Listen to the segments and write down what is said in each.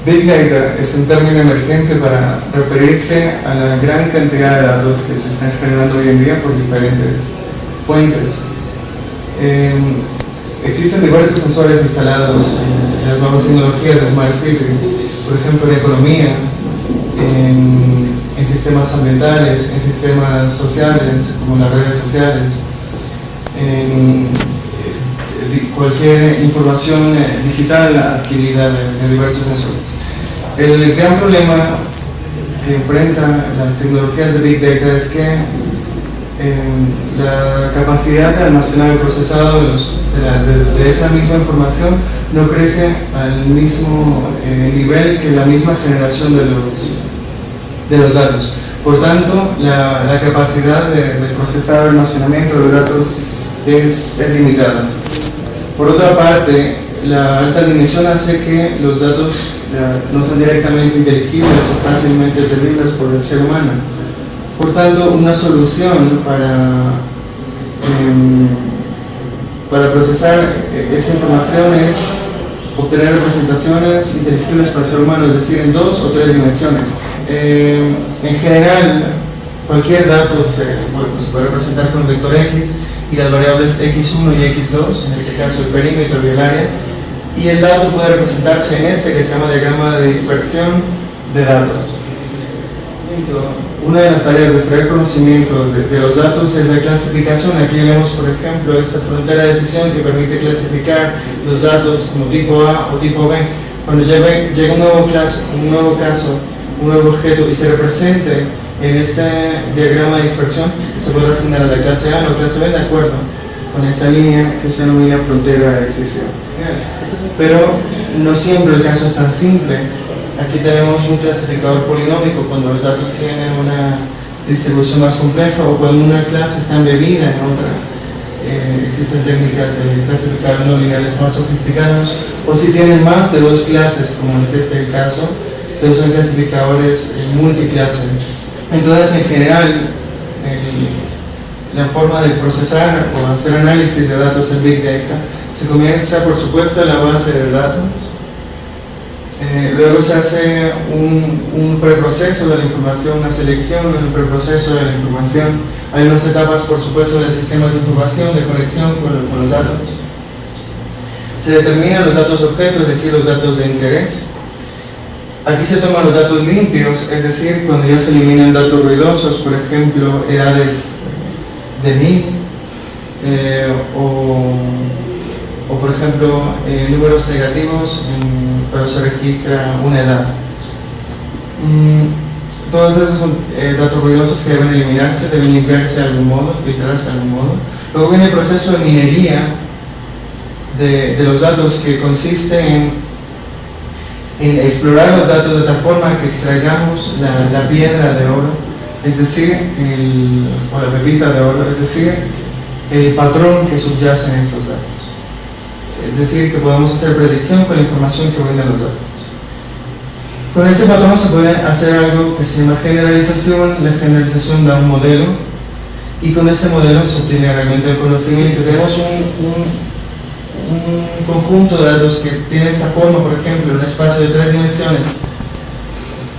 Big Data es un término emergente para referirse a la gran cantidad de datos que se están generando hoy en día por diferentes fuentes. Existen diversos sensores instalados en las nuevas tecnologías de Smart Cities, por ejemplo en economía, en sistemas ambientales, en sistemas sociales, como las redes sociales, en cualquier información digital adquirida de diversos sensores. El gran problema que enfrentan las tecnologías de Big Data es que la capacidad de almacenar y procesado de esa misma información no crece al mismo nivel que la misma generación de los datos. Por tanto, la capacidad de procesar y almacenamiento de datos es limitada. Por otra parte, la alta dimensión hace que los datos no sean directamente inteligibles o fácilmente entendibles por el ser humano. Por tanto, una solución para procesar esa información es obtener representaciones inteligibles para el ser humano, es decir, en 2 o 3 dimensiones. En general, cualquier dato se puede representar con un vector X y las variables x1 y x2, en este caso el perímetro y el área, y el dato puede representarse en este que se llama diagrama de dispersión de datos. Una de las tareas de extraer conocimiento de los datos es la clasificación. Aquí vemos, por ejemplo, esta frontera de decisión que permite clasificar los datos como tipo A o tipo B. Cuando llega un nuevo caso, un nuevo objeto y se represente en este diagrama de dispersión, se podrá asignar a la clase A o clase B de acuerdo con esa línea que se denomina frontera de decisión. Pero no siempre el caso es tan simple. Aquí tenemos un clasificador polinómico cuando los datos tienen una distribución más compleja o cuando una clase está embebida en otra. Existen técnicas de clasificar no lineales más sofisticados, o si tienen más de 2 clases, como es este el caso, se usan clasificadores multiclase. Entonces, en general, la forma de procesar o hacer análisis de datos en Big Data se comienza, por supuesto, en la base de datos. Luego se hace un preproceso de la información, una selección, un preproceso de la información. Hay unas etapas, por supuesto, de sistemas de información, de conexión con los datos. Se determinan los datos objetos, es decir, los datos de interés. Aquí se toman los datos limpios, es decir, cuando ya se eliminan datos ruidosos, por ejemplo, edades de NID, o por ejemplo, números negativos, pero se registra una edad. Todos esos son datos ruidosos que deben eliminarse, deben limpiarse de algún modo, filtrarse de algún modo. Luego viene el proceso de minería de los datos, que consiste en explorar los datos de tal forma que extraigamos la piedra de oro, es decir, o la pepita de oro, es decir, el patrón que subyace en estos datos. Es decir, que podemos hacer predicción con la información que brindan los datos. Con este patrón se puede hacer algo que se llama generalización. La generalización da un modelo y con ese modelo se obtiene realmente el conocimiento. Tenemos un conjunto de datos que tiene esta forma, por ejemplo, en un espacio de 3 dimensiones.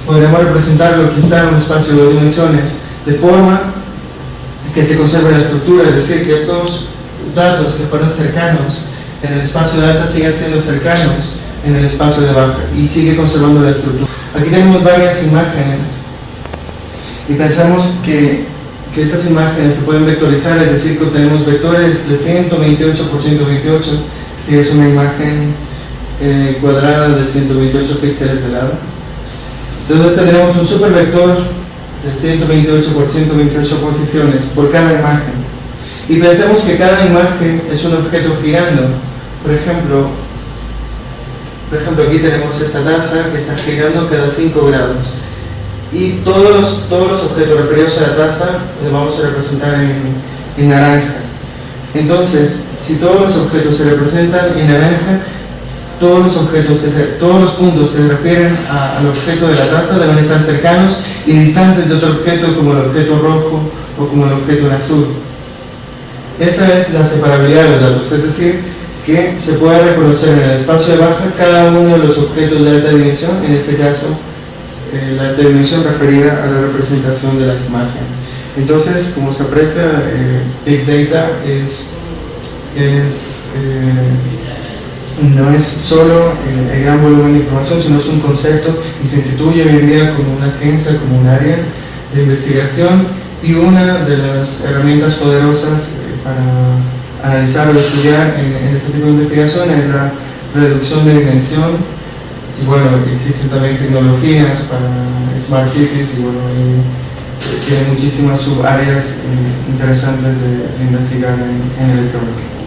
Podríamos representarlo quizá en un espacio de 2 dimensiones, de forma que se conserve la estructura, es decir, que estos datos que fueron cercanos en el espacio de alta sigan siendo cercanos en el espacio de baja y sigue conservando la estructura. Aquí tenemos varias imágenes y pensamos que estas imágenes se pueden vectorizar, es decir, que obtenemos vectores de 128 por 128 si es una imagen cuadrada de 128 píxeles de lado. Entonces tendremos un supervector de 128 por 128 posiciones por cada imagen. Y pensemos que cada imagen es un objeto girando. Por ejemplo, aquí tenemos esta taza que está girando cada 5 grados. Y todos los objetos referidos a la taza los vamos a representar en naranja. Entonces, si todos los objetos se representan en naranja, todos los puntos que se refieren al objeto de la taza deben estar cercanos y distantes de otro objeto, como el objeto rojo o como el objeto en azul. Esa es la separabilidad de los datos, es decir, que se pueda reconocer en el espacio de baja cada uno de los objetos de alta dimensión, en este caso la alta dimensión referida a la representación de las imágenes. Entonces, como se aprecia, Big Data no es solo el gran volumen de información, sino es un concepto y se instituye hoy en día como una ciencia, como un área de investigación y una de las herramientas poderosas para analizar o estudiar en este tipo de investigación es la reducción de dimensión. Y bueno, existen también tecnologías para Smart Cities y bueno, tiene muchísimas subáreas interesantes de investigar en electrónica.